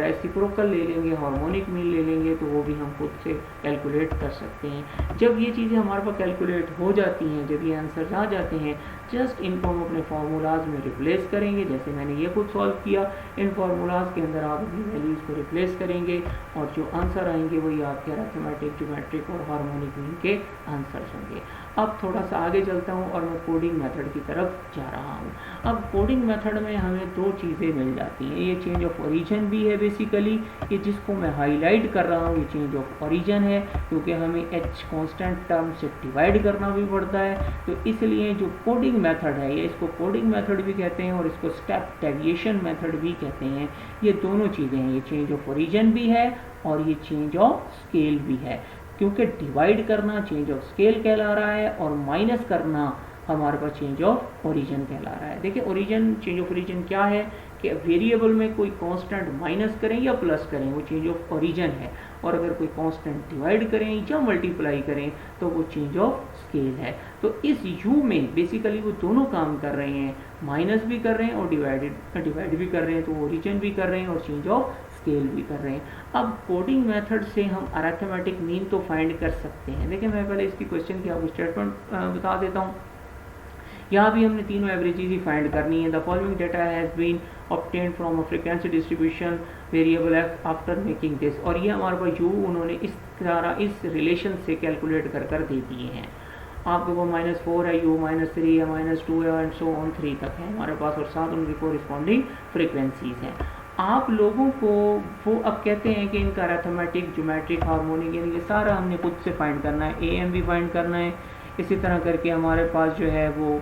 रेसिप्रोकल ले लेंगे, हार्मोनिक मीन ले लेंगे, तो वो भी हम खुद से कैलकुलेट कर सकते हैं। जब ये चीज़ें हमारे पास कैलकुलेट हो जाती हैं, जब ये आंसर आ जाते हैं, जस्ट इनको हम अपने फार्मूलाज में रिप्लेस करेंगे। जैसे मैंने ये खुद सॉल्व किया, इन फार्मूलाज के अंदर आप अपनी वैल्यूज़ को रिप्लेस करेंगे और जो आंसर आएंगे वही आपके अरिथमेटिक, ज्योमेट्रिक और हार्मोनिक मीन के आंसर्स होंगे। अब थोड़ा सा आगे चलता हूँ और मैं कोडिंग मेथड की तरफ जा रहा हूँ। अब कोडिंग मेथड में हमें दो चीज़ें मिल जाती हैं। ये चेंज ऑफ ओरिजिन भी है बेसिकली, ये जिसको मैं हाईलाइट कर रहा हूँ ये चेंज ऑफ ओरिजिन है, क्योंकि हमें h कांस्टेंट टर्म से डिवाइड करना भी पड़ता है। तो इसलिए जो कोडिंग मेथड है, ये इसको कोडिंग मेथड भी कहते हैं और इसको स्टेप डेविएशन मेथड भी कहते हैं। ये दोनों चीज़ें हैं, ये चेंज ऑफ ओरिजिन भी है और ये चेंज ऑफ स्केल भी है, क्योंकि डिवाइड करना चेंज ऑफ स्केल कहला रहा है और माइनस करना हमारे पास चेंज ऑफ ओरिजिन कहला रहा है। देखिए ओरिजिन, चेंज ऑफ ओरिजिन क्या है कि वेरिएबल में कोई कांस्टेंट माइनस करें या प्लस करें वो चेंज ऑफ ओरिजिन है, और अगर कोई कांस्टेंट डिवाइड करें या मल्टीप्लाई करें तो वो चेंज ऑफ स्केल है। तो इस यू में बेसिकली वो दोनों काम कर रहे हैं, माइनस भी कर रहे हैं और डिवाइड भी कर रहे हैं, तो ओरिजिन भी कर रहे हैं और चेंज ऑफ स्केल भी कर रहे हैं। अब कोडिंग मेथड से हम अरिथमेटिक मीन तो फाइंड कर सकते हैं। देखिए मैं पहले इसकी क्वेश्चन की आपको स्टेटमेंट बता देता हूँ। यहाँ भी हमने तीनों एवरेजेस ही फाइंड करनी है। The following data has been obtained from a frequency distribution variable F after making this, और ये हमारे पास यू उन्होंने इस तरह इस रिलेशन से कैलकुलेट कर दे दिए हैं। आपके वो -4 है, यू -3 है, -2 है एंड सो ऑन 3 तक है हमारे पास, और साथ उनकी कोरिस्पॉन्डिंग फ्रीक्वेंसीज हैं। आप लोगों को वो अब कहते हैं कि इनका अरिथमेटिक, ज्योमेट्रिक, हार्मोनिक, यानी ये सारा हमने खुद से फाइंड करना है। ए एम भी फाइंड करना है, इसी तरह करके हमारे पास जो है वो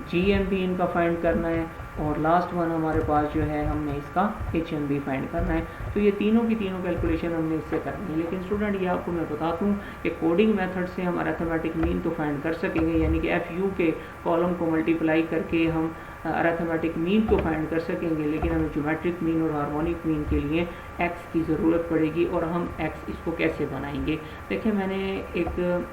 जी एम भी इनका फाइंड करना है, और लास्ट वन हमारे पास जो है हमने इसका एच एम भी फाइंड करना है। तो ये तीनों की तीनों कैलकुलेशन हमने इससे करनी है। लेकिन स्टूडेंट ये आपको मैं बता दूँ कि कोडिंग मेथड से हम अरिथमेटिक मीन तो फाइंड कर सकेंगे, यानी कि एफ यू के कॉलम को मल्टीप्लाई करके हम अरिथमेटिक मीन को फाइंड कर सकेंगे, लेकिन हमें ज्योमेट्रिक मीन और हार्मोनिक मीन के लिए एक्स की ज़रूरत पड़ेगी। और हम एक्स इसको कैसे बनाएंगे, देखिए मैंने एक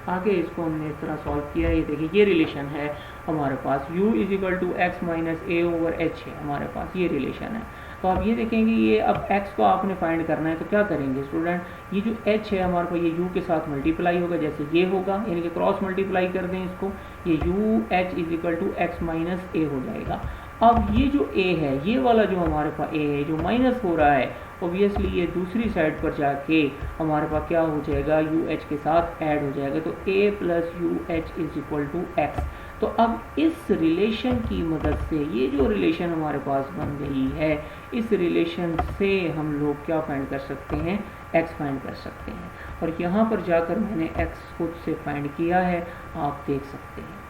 आगे इसको हमने इस तरह सॉल्व किया है। ये देखिए ये रिलेशन है हमारे पास, u is equal to x minus A over H है हमारे पास, ये रिलेशन है। तो आप ये देखेंगे ये अब x को आपने फाइंड करना है, तो क्या करेंगे स्टूडेंट, ये जो h है हमारे पास ये u के साथ मल्टीप्लाई होगा, जैसे ये होगा, यानी कि क्रॉस मल्टीप्लाई कर दें इसको, ये u h is equal to x minus a हो जाएगा। अब ये जो a है, ये वाला जो हमारे पास a है जो माइनस हो रहा है, ऑब्वियसली ये दूसरी साइड पर जाके हमारे पास क्या हो जाएगा, यू एच के साथ ऐड हो जाएगा, तो a plus U H is equal to X. तो अब इस रिलेशन की मदद से, ये जो रिलेशन हमारे पास बन गई है, इस रिलेशन से हम लोग क्या फाइंड कर सकते हैं, x फाइंड कर सकते हैं। और यहाँ पर जाकर मैंने x खुद से फाइंड किया है, आप देख सकते हैं।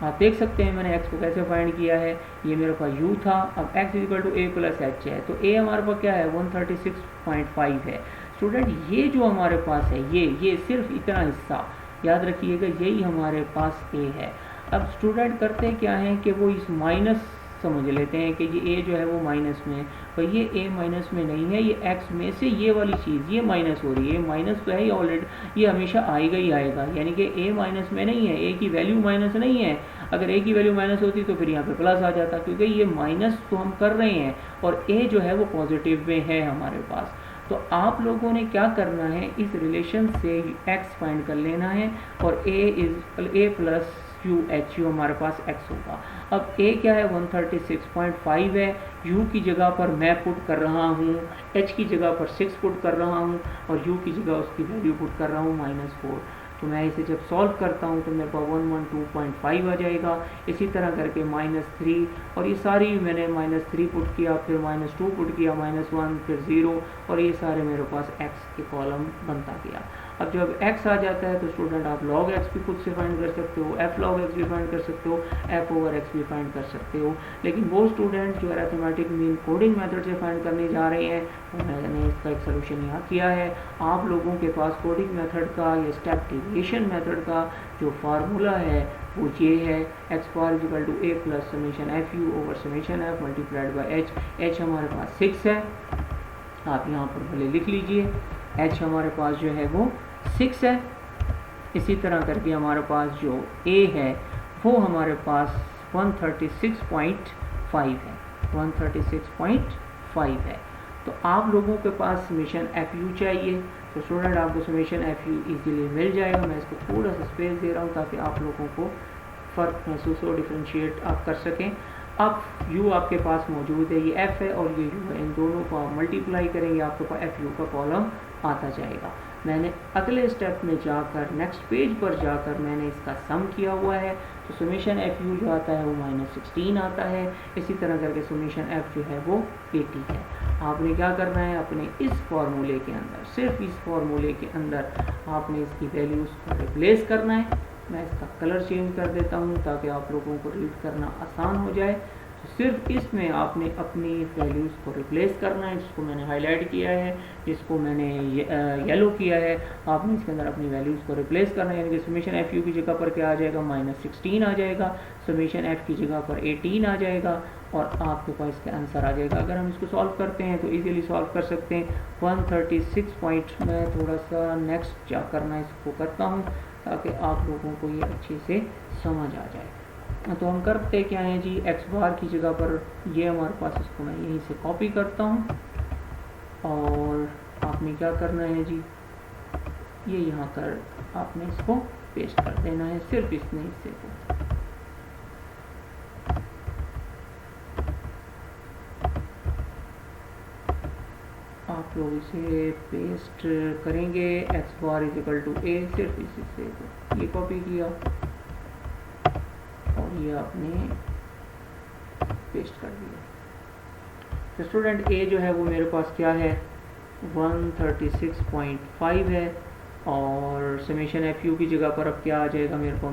आप देख सकते हैं मैंने x को कैसे फाइंड किया है। ये मेरे पास u था, अब x equal to A plus H है, तो a हमारे पास क्या है 136.5 है। स्टूडेंट ये जो हमारे पास है, ये सिर्फ इतना हिस्सा याद रखिएगा, यही हमारे पास a है। अब स्टूडेंट करते क्या हैं कि वो इस माइनस समझ लेते हैं कि ये a जो है वो माइनस में है, पर ये a माइनस में नहीं है, ये x में से ये वाली चीज़ ये माइनस हो रही है। माइनस तो है ही ऑलरेडी, ये हमेशा आएगा ही आएगा, यानी कि a माइनस में नहीं है, a की वैल्यू माइनस नहीं है। अगर a की वैल्यू माइनस होती तो फिर यहाँ पे प्लस आ जाता, क्योंकि ये माइनस तो हम कर रहे हैं और a जो है वो पॉजिटिव में है हमारे पास। तो आप लोगों ने क्या करना है, इस रिलेशन से x फाइंड कर लेना है, और a plus U H, you हमारे पास x होगा। अब a क्या है 136.5 है, u की जगह पर मैं पुट कर रहा हूँ, h की जगह पर 6 पुट कर रहा हूँ, और u की जगह उसकी वैल्यू पुट कर रहा हूँ -4। तो मैं इसे जब सॉल्व करता हूँ तो मेरे पास 112.5 आ जाएगा। इसी तरह करके -3, और ये सारी मैंने -3 पुट किया, फिर -2 पुट किया, -1, फिर 0, और ये सारे मेरे पास x के कॉलम बनता गया। अब जब x आ जाता है तो स्टूडेंट आप log x भी खुद से फाइंड कर सकते हो, f log x भी फाइंड कर सकते हो, f ओवर x भी फाइंड कर सकते हो। लेकिन वो स्टूडेंट जो अरिथमेटिक मीन कोडिंग मेथड से फाइंड करने जा रहे हैं, तो मैंने इसका एक सोल्यूशन यहाँ किया है। आप लोगों के पास कोडिंग मेथड का या स्टेप डेविएशन मेथड का जो फार्मूला है वो ये है, X bar equal to a plus summation F U over summation F multiplied by H. H हमारे पास 6 है, आप यहाँ पर भले लिख लीजिए, एच हमारे पास जो है वो 6 है। इसी तरह करके हमारे पास जो a है वो हमारे पास 136.5 है, 136.5 है। तो आप लोगों के पास समेशन एफ यू चाहिए, तो स्टूडेंट आपको समेशन एफ यू ईजिली मिल जाएगा। मैं इसको थोड़ा सा स्पेस दे रहा हूँ ताकि आप लोगों को फ़र्क महसूस हो, डिफ्रेंशिएट आप कर सकें। अब u आपके पास मौजूद है, ये f है और ये u है, इन दोनों को आप मल्टीप्लाई करेंगे, आपके पास एफ यू का कॉलम आता जाएगा। मैंने अगले स्टेप में जाकर, नेक्स्ट पेज पर जाकर मैंने इसका सम किया हुआ है, तो समेशन एफ यू जो आता है वो -16 आता है। इसी तरह करके समेशन एफ जो है वो 80 है। आपने क्या करना है, अपने इस फार्मूले के अंदर, सिर्फ इस फार्मूले के अंदर आपने इसकी वैल्यूज़ को रिप्लेस करना है। मैं इसका कलर चेंज कर देता हूँ ताकि आप लोगों को रीड करना आसान हो जाए। तो सिर्फ इसमें आपने अपनी वैल्यूज़ को रिप्लेस करना है, जिसको मैंने हाईलाइट किया है, जिसको मैंने येलो किया है। आपने इसके अंदर अपनी वैल्यूज़ को रिप्लेस करना है, यानी कि समेशन एफ यू की जगह पर क्या आ जाएगा, -16 आ जाएगा, समेशन एफ की जगह पर 18 आ जाएगा, और आपके पास इसका आंसर आ जाएगा। अगर हम इसको सॉल्व करते हैं तो इजीली सॉल्व कर सकते हैं। 136 पॉइंट में थोड़ा सा नेक्स्ट जाकर मैं इसको करता हूँ ताकि आप लोगों को ये अच्छे से समझ आ जाए। तो हम करते क्या हैं जी, एक्स बार की जगह पर ये हमारे पास, इसको मैं यहीं से कॉपी करता हूँ, और आपने क्या करना है जी, ये यहाँ कर आपने इसको पेस्ट कर देना है, सिर्फ इसने हिस्से को। आप लोग इसे पेस्ट करेंगे, x bar is equal to a, सिर्फ इस हिस्से को ये कॉपी किया और ये आपने पेस्ट कर दिया। तो स्टूडेंट ए जो है वो मेरे पास क्या है 136.5 है, और समेशन एफ यू की जगह पर अब क्या आ जाएगा मेरे को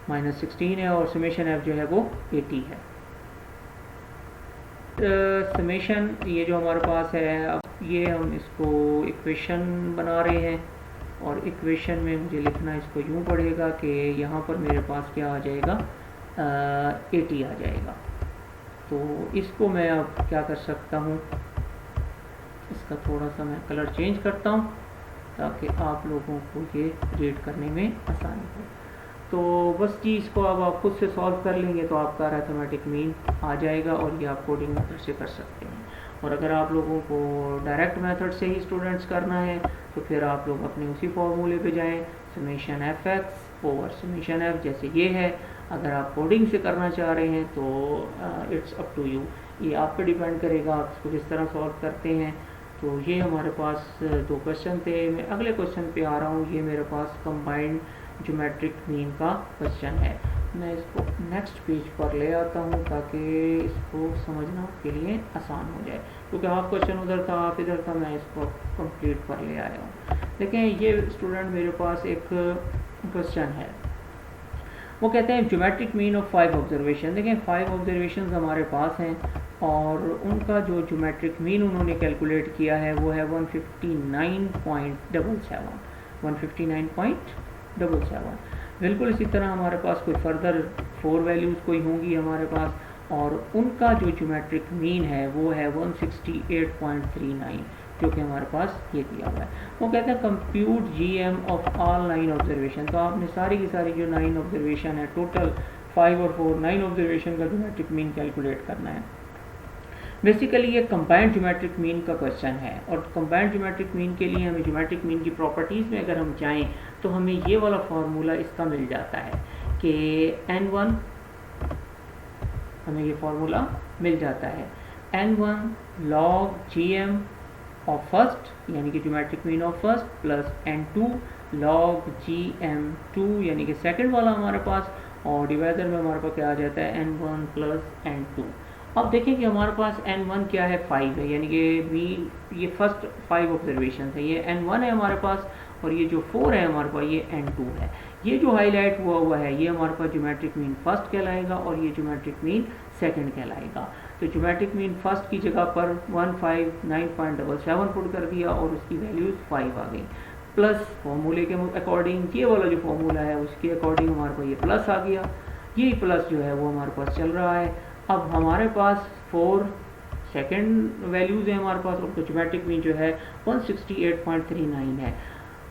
-16 है, और समेशन एफ जो है वो 80 है। समेशन ये जो हमारे पास है, अब ये हम इसको इक्वेशन बना रहे हैं, और इक्वेशन में मुझे लिखना इसको यूँ पड़ेगा कि यहाँ पर मेरे पास क्या आ जाएगा 80 आ जाएगा। तो इसको मैं अब क्या कर सकता हूँ, इसका थोड़ा सा मैं कलर चेंज करता हूँ ताकि आप लोगों को ये रीड करने में आसानी हो। तो बस जी इसको अब आप खुद से सॉल्व कर लेंगे तो आपका अरिथमेटिक मीन आ जाएगा, और ये आप कोडिंग मेथड से कर सकते हैं। और अगर आप लोगों को डायरेक्ट मेथड से ही स्टूडेंट्स करना है तो फिर आप लोग अपने उसी फॉर्मूले पे जाएं, summation F X over summation F, जैसे ये है। अगर आप कोडिंग से करना चाह रहे हैं तो इट्स अप टू यू, ये आप पे डिपेंड करेगा आप इसको किस तरह सॉल्व करते हैं। तो ये हमारे पास 2 क्वेश्चन थे। मैं अगले क्वेश्चन पे आ रहा हूँ। ये मेरे पास कंबाइंड ज्योमेट्रिक मीन का क्वेश्चन है। मैं इसको नेक्स्ट पेज पर ले आता हूँ ताकि इसको समझना के लिए आसान हो जाए, क्योंकि हाफ क्वेश्चन उधर था आप इधर था, मैं इसको कंप्लीट पर ले आया हूँ। देखें ये स्टूडेंट मेरे पास एक क्वेश्चन है, वो कहते हैं ज्योमेट्रिक मीन ऑफ 5 ऑब्जर्वेशन। देखें 5 ऑब्जर्वेशन हमारे पास हैं, और उनका जो ज्योमेट्रिक मीन उन्होंने कैलकुलेट किया है वो है 159.77। बिल्कुल इसी तरह हमारे पास कोई फर्दर 4 वैल्यूज़ कोई होंगी हमारे पास, और उनका जो ज्योमेट्रिक मीन है वो है 168.39, जो कि हमारे पास ये दिया हुआ है। वो कहते हैं compute GM of all 9 observation. तो आपने सारी की सारी जो 9 ऑब्जर्वेशन है, टोटल 5 और 4 9 ऑब्जर्वेशन का ज्योमेट्रिक मीन कैलकुलेट करना है। बेसिकली ये कंबाइंड ज्योमेट्रिक मीन का क्वेश्चन है, और कंबाइंड ज्योमेट्रिक मीन के लिए हमें ज्योमेट्रिक मीन की प्रॉपर्टीज़ में अगर हम जाएं तो हमें ये वाला फार्मूला इसका मिल जाता है कि n1, हमें ये फार्मूला मिल जाता है n1 log gm of first, यानी कि geometric mean of first, plus n2 log gm2, यानी कि सेकंड वाला हमारे पास, और डिवाइडर में हमारे पास क्या आ जाता है n1 प्लस n2। अब देखें कि हमारे पास n1 क्या है 5 है, यानी कि ये फर्स्ट 5 ऑब्जर्वेशन है, ये n1 है हमारे पास, और ये जो 4 है हमारे पास ये n2 है। ये जो हाईलाइट हुआ है ये हमारे पास ज्योमेट्रिक मीन फर्स्ट कहलाएगा, और ये ज्योमेट्रिक मीन सेकंड कहलाएगा। तो ज्योमेट्रिक मीन फर्स्ट की जगह पर 159.77 पुट कर दिया, और उसकी वैल्यूज 5 आ गई। प्लस फॉर्मूले के अकॉर्डिंग, ये वाला जो फॉर्मूला है उसके अकॉर्डिंग हमारे पास ये प्लस आ गया, ये प्लस जो है वो हमारे पास चल रहा है। अब हमारे पास 4 सेकंड वैल्यूज़ हैं हमारे पास, और ज्योमेट्रिक मीन जो है 168.39 है।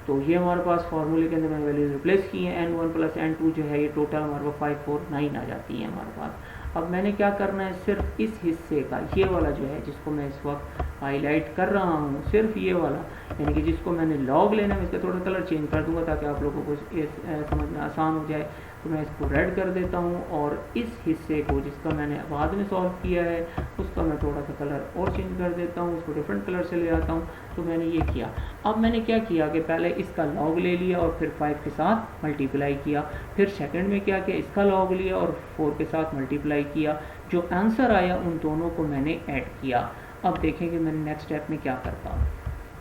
तो ये हमारे पास फार्मूले के अंदर मैंने वैल्यूज रिप्लेस की हैं, n1 प्लस n2 जो है ये टोटल हमारे पास 549 आ जाती है हमारे पास। अब मैंने क्या करना है, सिर्फ इस हिस्से का, ये वाला जो है जिसको मैं इस वक्त हाईलाइट कर रहा हूँ, सिर्फ ये वाला, यानी कि जिसको मैंने लॉग लेना है, इसका थोड़ा कलर चेंज कर दूंगा ताकि आप लोगों को समझना आसान हो जाए। तो मैं इसको रेड कर देता हूँ, और इस हिस्से को जिसका मैंने बाद में सॉल्व किया है उसका मैं थोड़ा सा कलर और चेंज कर देता हूँ, उसको डिफरेंट कलर से ले आता हूँ। तो मैंने ये किया। अब मैंने क्या किया कि पहले इसका लॉग ले लिया और फिर 5 के साथ मल्टीप्लाई किया, फिर सेकंड में क्या किया, इसका लॉग लिया और 4 के साथ मल्टीप्लाई किया। जो आंसर आया उन दोनों को मैंने ऐड किया। अब देखेंगे मैंने नेक्स्ट स्टेप में क्या करता हूँ।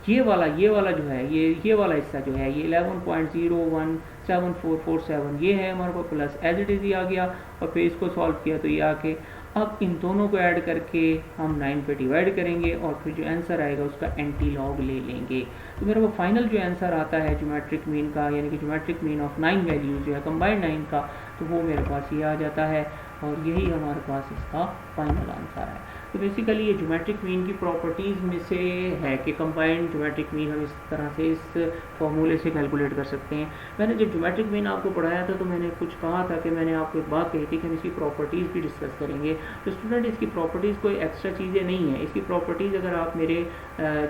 ये वाला जो है, ये वाला हिस्सा जो है, ये 11.017447 ये है हमारे पास, प्लस एज इट इज़ ही आ गया, और फिर इसको सॉल्व किया तो ये आके, अब इन दोनों को ऐड करके हम 9 पे डिवाइड करेंगे, और फिर जो आंसर आएगा उसका एंटी लॉग ले लेंगे। तो मेरे को फाइनल जो आंसर आता है ज्योमेट्रिक मीन का, यानी कि ज्योमेट्रिक मीन ऑफ 9 वैल्यूज जो है कंबाइंड 9 का, तो वो मेरे पास ये आ जाता है, और यही हमारे पास इसका फाइनल आंसर है। तो बेसिकली ये ज्योमेट्रिक मीन की प्रॉपर्टीज़ में से है कि कंबाइंड ज्योमेट्रिक मीन हम इस तरह से इस फॉर्मूले से कैलकुलेट कर सकते हैं। मैंने जब ज्योमेट्रिक मीन आपको पढ़ाया था तो मैंने कुछ कहा था कि मैंने आपको एक बात कही थी कि हम इसकी प्रॉपर्टीज़ भी डिस्कस करेंगे। तो स्टूडेंट इसकी प्रॉपर्टीज़ कोई एक्स्ट्रा चीज़ें नहीं है। इसकी प्रॉपर्टीज़ अगर आप मेरे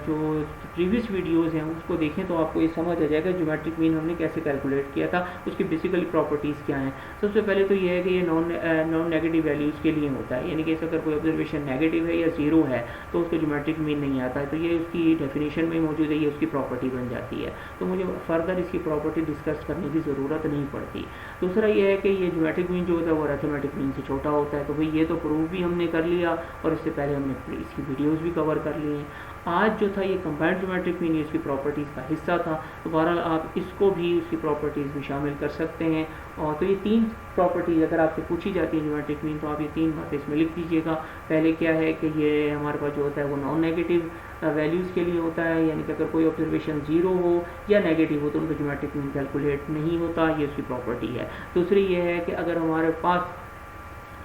जो प्रीवियस वीडियोज़ हैं उसको देखें तो आपको ये समझ आ जाएगा ज्योमेट्रिक मीन हमने कैसे कैलकुलेट किया था, उसकी बेसिकली प्रॉपर्टीज़ क्या हैं। सबसे पहले तो ये है कि ये नॉन नेगेटिव वैल्यूज़ के लिए होता है, यानी कि अगर कोई ऑब्जर्वेशन नेगेटिव नेगेटिव है या ज़ीरो है तो उसको ज्योमेट्रिक मीन नहीं आता है, तो ये उसकी डेफिनेशन में मौजूद है, ये उसकी प्रॉपर्टी बन जाती है, तो मुझे फर्दर इसकी प्रॉपर्टी डिस्कस करने की ज़रूरत नहीं पड़ती। दूसरा ये है कि ये ज्योमेट्रिक मीन जो होता है वो अरिथमेटिक मीन से छोटा होता है, तो भाई ये तो प्रूफ भी हमने कर लिया और इससे पहले हमने इसकी वीडियोज़ भी कवर कर ली हैं। आज जो था ये कंबाइंड ज्योमेट्रिक मीन इसकी प्रॉपर्टीज़ का हिस्सा था, तो बहरहाल आप इसको भी उसकी प्रॉपर्टीज़ में शामिल कर सकते हैं। और तो ये 3 प्रॉपर्टीज़ अगर आपसे पूछी जाती है ज्योमेट्रिक मीन, तो आप ये 3 बातें इसमें लिख दीजिएगा। पहले क्या है कि ये हमारे पास जो होता है वो नॉन नेगेटिव वैल्यूज़ के लिए होता है, यानी कि अगर कोई ऑब्जर्वेशन ज़ीरो हो या नेगेटिव हो तो उनका ज्योमेट्रिक मीन कैलकुलेट नहीं होता, ये उसकी प्रॉपर्टी है। दूसरी ये है कि अगर हमारे पास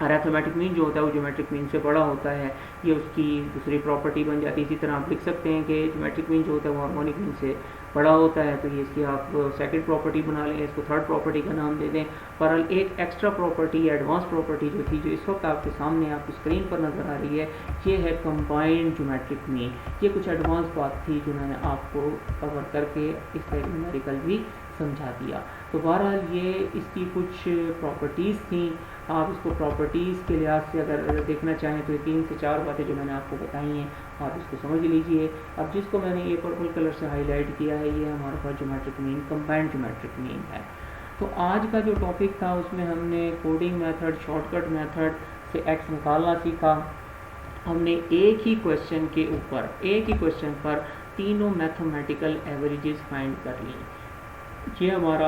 अरिथमेटिक मीन जो होता है वो ज्योमेट्रिक मीन से बड़ा होता है, ये उसकी दूसरी प्रॉपर्टी बन जाती है। इसी तरह आप लिख सकते हैं कि ज्योमेट्रिक मीन जो होता है वो हार्मोनिक मीन से बड़ा होता है, तो ये इसकी आप सेकंड प्रॉपर्टी बना लें, इसको थर्ड प्रॉपर्टी का नाम दे दें। पर एक एक्स्ट्रा प्रॉपर्टी, एडवांस प्रॉपर्टी जो थी, जो इस वक्त आपके सामने आपकी स्क्रीन पर नज़र आ रही है, ये है कंबाइंड ज्योमेट्रिक मीन। ये कुछ एडवांस बात थी जो मैंने आपको कवर करके इसका एक न्यूमेरिकल भी समझा दिया। तो बहरहाल ये इसकी कुछ प्रॉपर्टीज़ थी। आप इसको प्रॉपर्टीज़ के लिहाज से अगर देखना चाहें तो ये 3 से 4 बातें जो मैंने आपको बताई हैं आप इसको समझ लीजिए। अब जिसको मैंने ये पर्पल कलर से हाईलाइट किया है ये हमारे पास geometric mean, combined geometric mean है। तो आज का जो टॉपिक था उसमें हमने कोडिंग मेथड, शॉर्टकट मेथड से एक्स निकालना सीखा। हमने एक ही क्वेश्चन के ऊपर, एक ही क्वेश्चन पर तीनों मैथमेटिकल एवरेजेस फाइंड कर ली। ये हमारा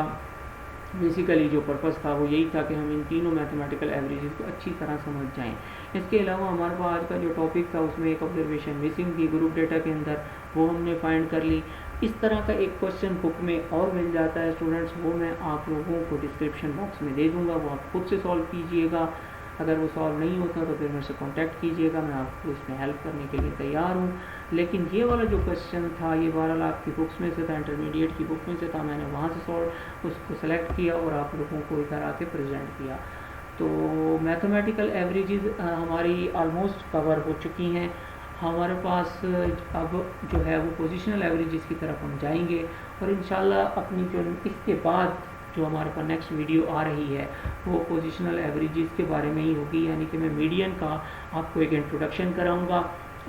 बेसिकली जो पर्पस था वो यही था कि हम इन तीनों मैथमेटिकल एवरेजेस को अच्छी तरह समझ जाएं। इसके अलावा हमारे पास आज का जो टॉपिक था उसमें एक ऑब्जर्वेशन मिसिंग थी ग्रुप डेटा के अंदर, वो हमने फाइंड कर ली। इस तरह का एक क्वेश्चन बुक में और मिल जाता है स्टूडेंट्स, वो मैं आप लोगों को डिस्क्रिप्शन बॉक्स में दे दूँगा, वो आप खुद से सॉल्व कीजिएगा। अगर वो सॉल्व नहीं होता तो फिर मेरे से कांटेक्ट कीजिएगा, मैं आपको इसमें हेल्प करने के लिए तैयार हूँ। लेकिन ये वाला जो क्वेश्चन था ये बहरहाल आपकी बुक्स में से था, इंटरमीडिएट की बुक में से था, मैंने वहाँ से सॉल्व उसको सेलेक्ट किया और आप लोगों को इधर आके प्रेजेंट किया। तो मैथमेटिकल एवरेजेस हमारी ऑलमोस्ट कवर हो चुकी हैं। हमारे पास अब जो है वो पोजिशनल एवरेजेस की तरफ हम जाएंगे और इंशाल्लाह अपनी जो इसके बाद जो हमारे पास नेक्स्ट वीडियो आ रही है वो पोजिशनल एवरेजेस के बारे में ही होगी, यानी कि मैं मीडियन का आपको एक इंट्रोडक्शन कराऊंगा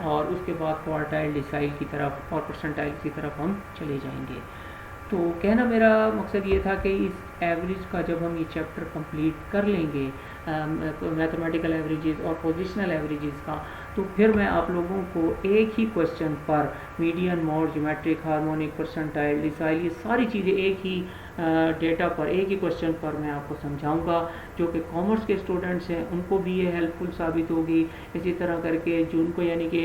और उसके बाद क्वार्टाइल, डिसाइल की तरफ और परसेंटाइल की तरफ हम चले जाएंगे। तो कहना मेरा मकसद ये था कि इस एवरेज का जब हम ये चैप्टर कंप्लीट कर लेंगे मैथमेटिकल एवरेजेस और पोजिशनल एवरेजेस का, तो फिर मैं आप लोगों को एक ही क्वेश्चन पर median, mode, geometric, harmonic, percentile, decile, ये सारी चीज़ें एक ही डेटा पर, एक ही क्वेश्चन पर मैं आपको समझाऊंगा, जो कि कॉमर्स के स्टूडेंट्स हैं उनको भी ये हेल्पफुल साबित होगी। इसी तरह करके जिनको यानी कि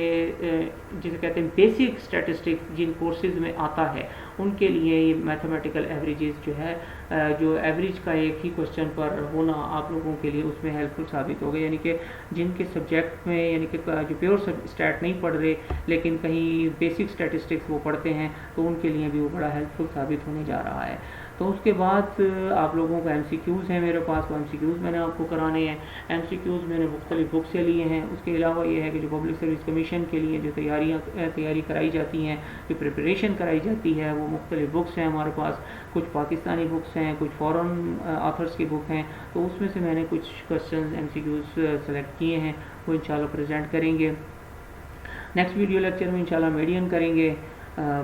जिसे कहते हैं बेसिक स्टैटिस्टिक्स जिन कोर्सेज में आता है उनके लिए ये मैथमेटिकल एवरेजेस जो है, जो एवरेज का एक ही क्वेश्चन पर होना आप लोगों के लिए उसमें हेल्पफुल साबित होगा। यानी कि जिनके सब्जेक्ट में यानी कि जो प्योर स्टैट नहीं पढ़ रहे लेकिन कहीं बेसिक स्टैटिस्टिक्स वो पढ़ते हैं तो उनके लिए भी वो बड़ा हेल्पफुल साबित होने जा रहा है। तो उसके बाद आप लोगों को MCQs हैं मेरे पास, वो MCQs मैंने आपको कराने हैं। MCQs मैंने मुख्तलिफ बुक से लिए हैं। उसके अलावा ये है कि जो पब्लिक सर्विस कमीशन के लिए जो तैयारी कराई जाती हैं, जो प्रिपरेशन कराई जाती है, वो मुख्तलिफ बुक्स हैं हमारे पास। कुछ पाकिस्तानी बुक्स हैं, कुछ फ़ॉरेन ऑथर्स की बुक हैं, तो उसमें से मैंने कुछ क्वेश्चन MCQs सेलेक्ट किए हैं, वो इंशाल्लाह प्रेजेंट करेंगे। नेक्स्ट वीडियो लेक्चर में इंशाल्लाह मीडियन करेंगे।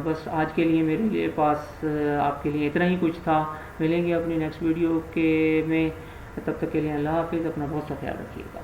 बस आज के लिए मेरे पास आपके लिए इतना ही कुछ था। मिलेंगे अपनी नेक्स्ट वीडियो के में, तब तक के लिए अल्लाह हाफिज़, अपना बहुत सा ख्याल रखिएगा।